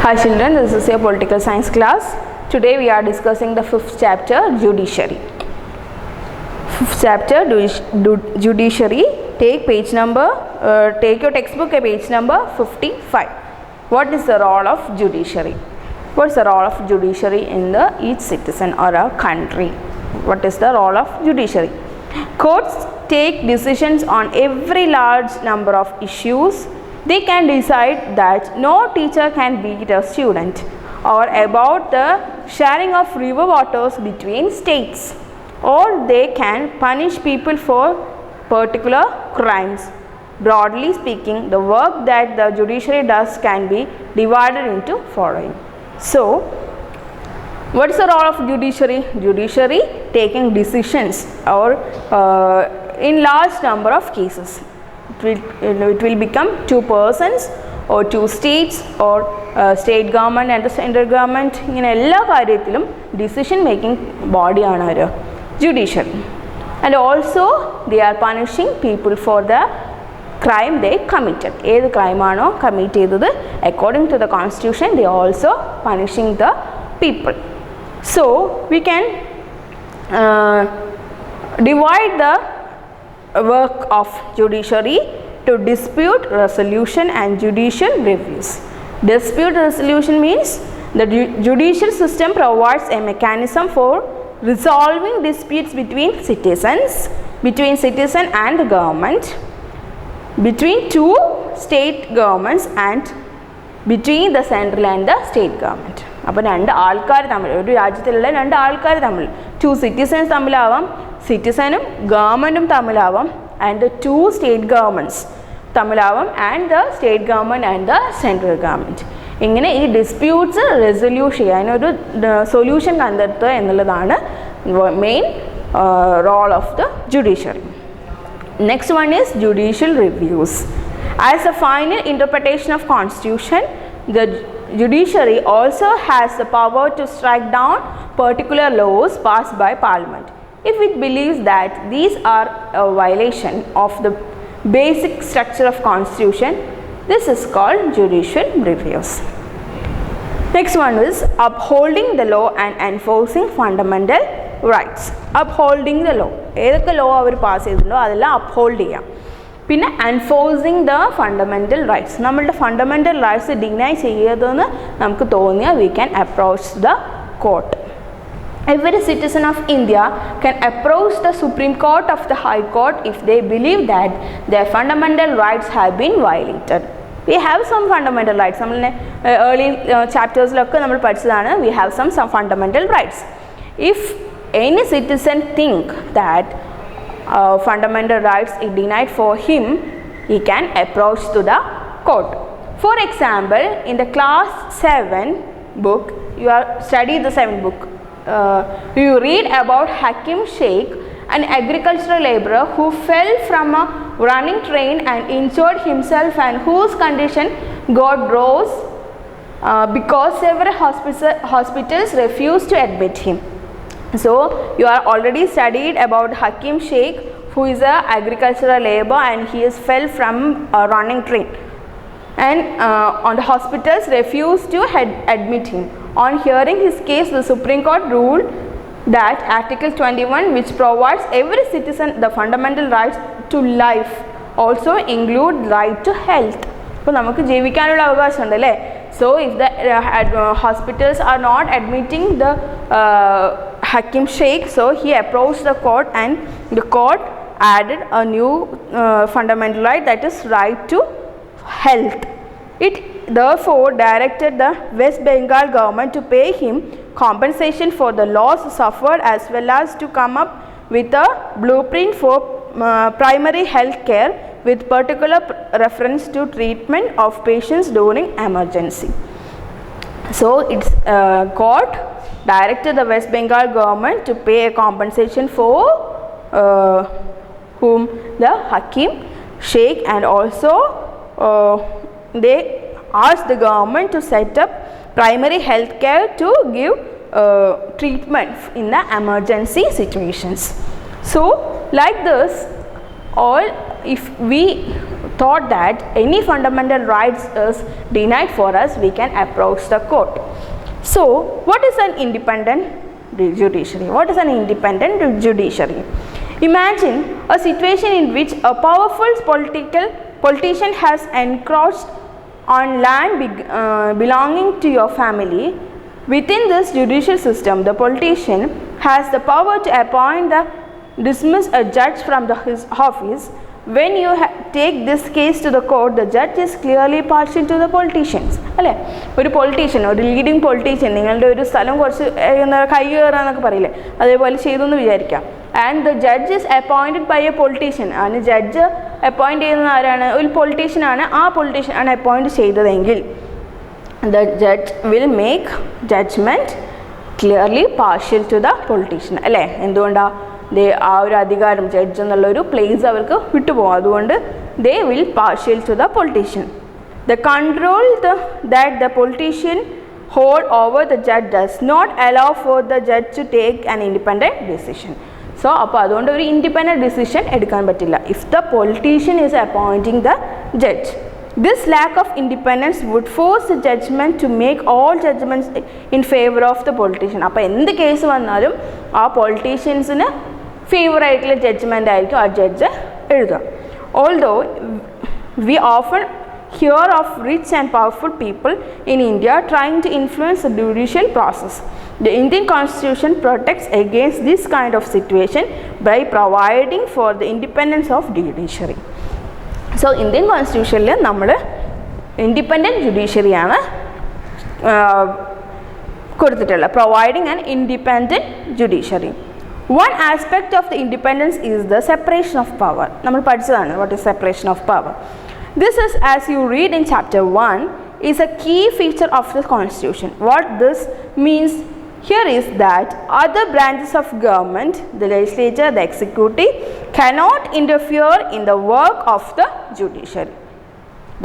Hi children, this is your political science class. Today we are discussing the fifth chapter, Judiciary. Fifth chapter, Judiciary. Take page number, take your textbook at page number 55. What is the role of judiciary? What is the role of judiciary in each citizen or a country? What is the role of judiciary? Courts take decisions on every large number of issues. They can decide that no teacher can beat a student, or about the sharing of river waters between states, or they can punish people for particular crimes. Broadly speaking, the work that the judiciary does can be divided into following. So, what is the role of judiciary? Judiciary taking decisions or in large number of cases. It will become two persons or two states or state government and the central government. In all കാര്യത്തിലും decision making body ആണ് ഒരു judiciary. And also they are punishing people for the crime they committed. ഏത് crime ആണോ commit ചെയ്തത്, according to the constitution they are also punishing the people. So we can divide the work of judiciary to dispute resolution and judicial reviews. Dispute resolution means the judicial system provides a mechanism for resolving disputes between citizens and the government, between two state governments and between the central and the state government. അപ്പോൾ രണ്ട് ആൾക്കാർ തമ്മിൽ, ഒരു രാജ്യത്തിലുള്ള രണ്ട് ആൾക്കാർ തമ്മിൽ, to citizens തമ്മിലാവാം, സിറ്റിസനും ഗവൺമെൻറ്റും തമ്മിലാവാം, and the two state governments തമ്മിലാവാം, and the state government and the central government. ഇങ്ങനെ ഈ ഡിസ്പ്യൂട്ട്സ് റെസൊല്യൂട്ട് ചെയ്യുക, അതിനൊരു സൊല്യൂഷൻ കണ്ടെത്തുക എന്നുള്ളതാണ് main role of the judiciary. Next one is judicial reviews. As a final interpretation of constitution, the judiciary also has the power to strike down particular laws passed by parliament if it believes that these are a violation of the basic structure of constitution. This is called judicial reviews. Next one is upholding the law and enforcing fundamental rights. Upholding the law, ഏതൊക്കെ law അവർ pass ചെയ്തിട്ടുണ്ടോ അതെല്ലാം uphold ചെയ്യാം. പിന്നെ enforcing the fundamental rights, നമ്മളുടെ fundamental rights deny ചെയ്യരുതെന്ന് നമുക്ക് തോന്നിയാൽ we can approach the court. Every citizen of India can approach the Supreme Court of the High Court if they believe that their fundamental rights have been violated. We have some fundamental rights. നമ്മൾ early chaptersലൊക്കെ നമ്മൾ പഠിച്ചതാണ്. We have some fundamental rights. If any citizen think that fundamental rights is denied for him, he can approach to the court. For example, in the class 7 book, you are study the 7th book, you read about Hakim Sheikh, an agricultural laborer who fell from a running train and injured himself and whose condition got worse because several hospitals refused to admit him. So you are already studied about Hakim Sheikh, who is a agricultural labor and he is fell from a running train, and on the hospitals refused to admit him. On hearing his case, the Supreme Court ruled that Article 21, which provides every citizen the fundamental rights to life, also include right to health. അപ്പോൾ നമുക്ക് ജീവിക്കാനുള്ള അവകാശമുണ്ട് അല്ലേ? So if the hospitals are not admitting the Hakim Sheikh, so he approached the court and the court added a new fundamental right, that is right to health. It therefore directed the West Bengal government to pay him compensation for the loss suffered as well as to come up with a blueprint for primary health care with particular reference to treatment of patients during emergency. So its court directed the West Bengal government to pay a compensation for whom the Hakim Sheikh, and also they asked the government to set up primary health care to give treatment in the emergency situations. So like this, all if we thought that any fundamental rights is denied for us, we can approach the court. So, what is an independent judiciary? What is an independent judiciary? Imagine a situation in which a powerful politician has encroached on land belonging to your family. Within this judicial system, the politician has the power to appoint dismiss a judge from his office. When you take this case to the court, the judge is clearly partial to the politicians. അല്ലേ, ഒരു politician, ഒരു leading politician നിങ്ങളുടെ ഒരു സ്ഥലം കുറച്ച് കൈ കയറാന്നൊക്കെ പറയില്ലേ, അതേപോലെ ചെയ്തു എന്ന് വിചാരിക്കാം. And the judge is appointed by a politician. അതിന് ജഡ്ജ് അപ്പോയിൻറ്റ് ചെയ്യുന്നത് ആരാണ്? ഒരു പൊളിറ്റീഷ്യനാണ്. ആ പൊളിറ്റീഷ്യൻ ആണ് അപ്പോയിൻറ്റ് ചെയ്തതെങ്കിൽ the judge will make judgment clearly partial to the politician. അല്ലേ, എന്തുകൊണ്ടാണ്? ആ ഒരു അധികാരം ജഡ്ജ് എന്നുള്ളൊരു പ്ലേസ് അവർക്ക് വിട്ടുപോകും. അതുകൊണ്ട് they will partial to the politician. The control that the politician hold over the judge does not allow for the judge to take an independent decision. So അപ്പോൾ അതുകൊണ്ട് ഒരു ഇൻഡിപെൻഡൻറ്റ് ഡിസിഷൻ എടുക്കാൻ പറ്റില്ല if the politician is appointing the judge. This lack of independence would force the judgment to make all judgments in favor of the politician. അപ്പോൾ എന്ത് case വന്നാലും ആ പൊളിറ്റീഷ്യൻസിന് favour ആയിട്ടുള്ള ജഡ്ജ്മെൻ്റ് ആയിരിക്കും ആ ജഡ്ജ് എഴുതുക. Although we often hear of rich and powerful people in India trying to influence the judicial process, the Indian Constitution protects against this kind of situation by providing for the independence of judiciary. So Indian Constitution നമ്മൾ independent ജുഡീഷ്യറിയാണ് കൊടുത്തിട്ടുള്ളത്, providing an independent judiciary. One aspect of the independence is the separation of power. നമ്മൾ പഠിച്ചതാണ് what is separation of power. This is, as you read in chapter 1, is a key feature of the Constitution. What this means here is that other branches of government, the legislature, the executive, cannot interfere in the work of the judiciary.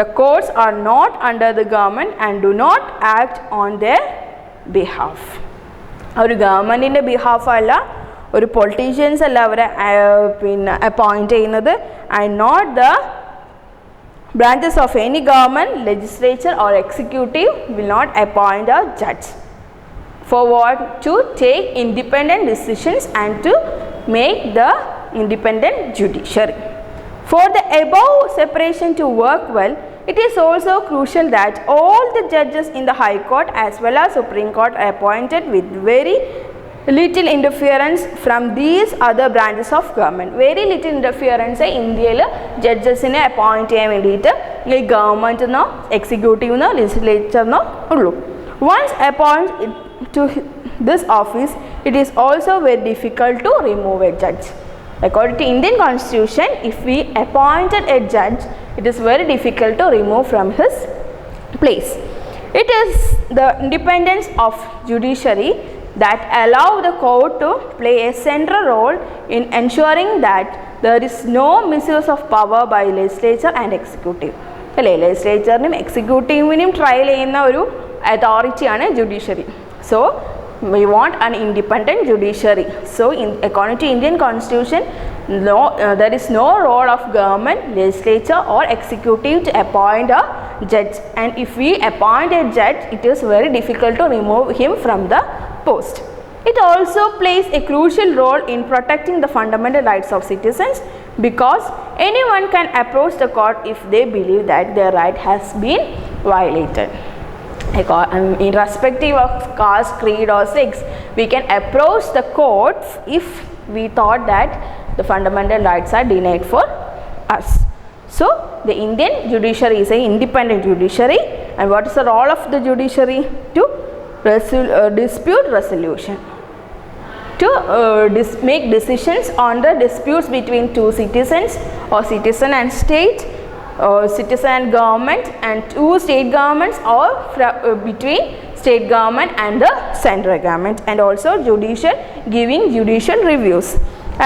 The courts are not under the government and do not act on their behalf. ഒരു ഗവൺമെൻറ്റിൻ്റെ behalf അല്ല, ഒരു politicians അല്ല അവരെ പിന്നെ appoint ചെയ്യുന്നത്, and not the branches of any government, legislature or executive will not appoint a judge for what? To take independent decisions and to make the independent judiciary. For the above separation to work well, it is also crucial that all the judges in the High Court as well as Supreme Court are appointed with very little interference from these other branches of government. Very little interference ഇന്ത്യയിൽ ജഡ്ജസിനെ appoint ചെയ്യാൻ വേണ്ടിയിട്ട് ഈ ഗവൺമെൻറ്റിനോ എക്സിക്യൂട്ടീവിനോ ലെജിസ്ലേച്ചറിനോ ഉള്ളൂ. Once appointed to this office, it is also very difficult to remove a judge. According to Indian Constitution, if we appointed a judge, it is very difficult to remove from his place. It is the independence of judiciary that allow the court to play a central role in ensuring that there is no misuse of power by legislature and executive. അല്ലേ, ലെജിസ്ലേച്ചറിനും എക്സിക്യൂട്ടീവിനും trial ചെയ്യുന്ന ഒരു അതോറിറ്റിയാണ് judiciary. So we want an independent judiciary. So according to Indian Constitution, there is no role of government, legislature or executive to appoint a judge, and if we appoint a judge, it is very difficult to remove him from the post. It also plays a crucial role in protecting the fundamental rights of citizens, because anyone can approach the court if they believe that their right has been violated. Irrespective of caste, creed or sex, we can approach the court if we thought that the fundamental rights are denied for us. So the Indian judiciary is an independent judiciary, and what is the role of the judiciary? To dispute resolution, to make decisions on the disputes between two citizens or citizen and state, citizen and government, and two state governments, or between state government and the central government, and also giving judicial reviews.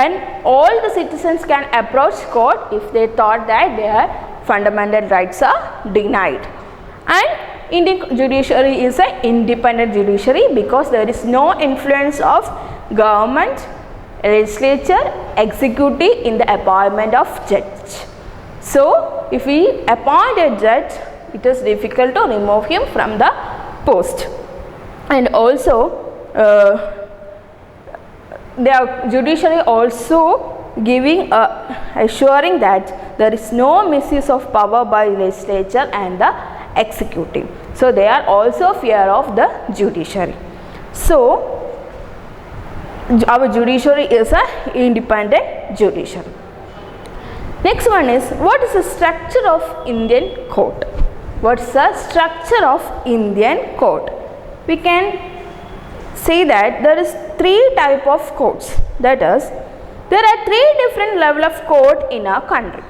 And all the citizens can approach court if they thought that their fundamental rights are denied. And Indian judiciary is an independent judiciary because there is no influence of government, legislature, executive in the appointment of judge. So, if we appoint a judge, it is difficult to remove him from the post. And also, the judiciary also giving assuring that there is no misuse of power by legislature and the executive. So, they are also fear of the judiciary. So, our judiciary is an independent judiciary. Next one is, what is the structure of Indian court? What is the structure of Indian court? We can say that there is three type of courts. That is, there are three different level of court in our country.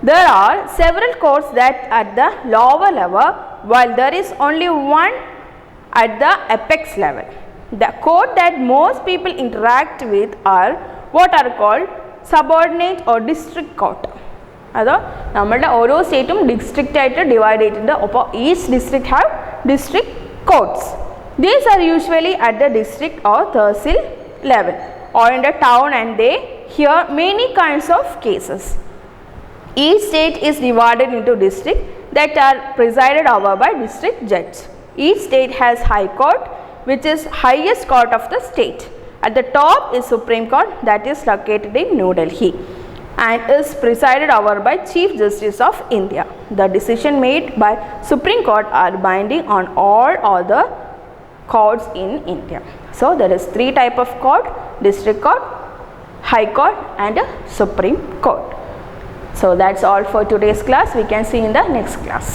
There are several courts that at the lower level, while there is only one at the apex level. The court that most people interact with are what are called subordinate or district court. അത് നമ്മളുടെ ഓരോ സ്റ്റേറ്റും district ആയിട്ട് divide ചെയ്തിട്ടുണ്ട്. അപ്പോൾ each district have district courts. These are usually at the district or tehsil level or in the town, and they hear many kinds of cases. Each state is divided into districts that are presided over by district judges. Each state has high court, which is highest court of the state. At the top is Supreme Court, that is located in New Delhi and is presided over by Chief Justice of India. The decision made by Supreme Court are binding on all other courts in India. So, there is three type of court: district court, high court and Supreme Court. So, that's all for today's class. We can see in the next class.